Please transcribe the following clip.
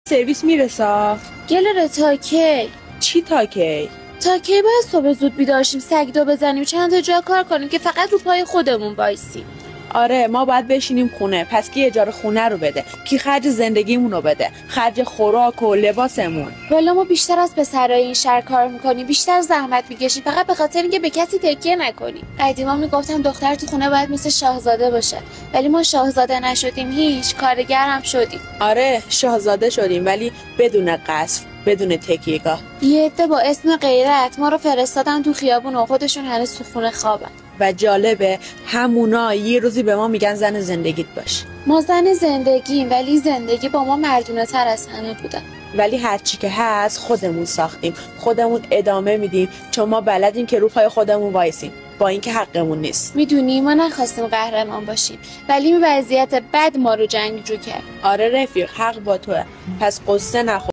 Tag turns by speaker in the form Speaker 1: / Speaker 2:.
Speaker 1: سرویس میرسا؟
Speaker 2: گلره تا کی؟
Speaker 1: چی تا کی؟
Speaker 2: تا کی باید صبح زود بیدار شیم، سگدو بزنیم، چند تا جا کار کنیم که فقط رو پای خودمون وایسیم؟
Speaker 1: آره ما باید بشینیم خونه. پس کی اجاره خونه رو بده؟ کی خرج زندگیمون رو بده؟ خرج خوراک و لباسمون؟
Speaker 2: والا ما بیشتر از پسرای این شهر کار میکنیم، بیشتر زحمت میکشیم فقط به خاطر اینکه به کسی تکیه نکنیم. قدیما میگفتن دختر تو خونه باید مثل شاهزاده باشه، ولی ما شاهزاده نشدیم، هیچ کارگر هم شدیم.
Speaker 1: آره شاهزاده شدیم ولی بدون قصر، بدون تکیهگاه.
Speaker 2: یه عده با اسم غیرت ما رو فرستادن تو خیابون و خودشون هنوز تو خونه خوابن.
Speaker 1: و جالبه همونا یه روزی به ما میگن زن زندگیت باش.
Speaker 2: ما زن زندگیم، ولی زندگی با ما مردونه تر از همه بودن.
Speaker 1: ولی هرچی که هست خودمون ساختیم، خودمون ادامه میدیم، چون ما بلدیم که رو پای خودمون وایسیم با اینکه حقمون نیست.
Speaker 2: میدونی ما نخواستیم قهرمان باشیم، ولی این وضعیت بد ما رو جنگجو کرد.
Speaker 1: آره رفیق، حق با توه. پس قصه نخور.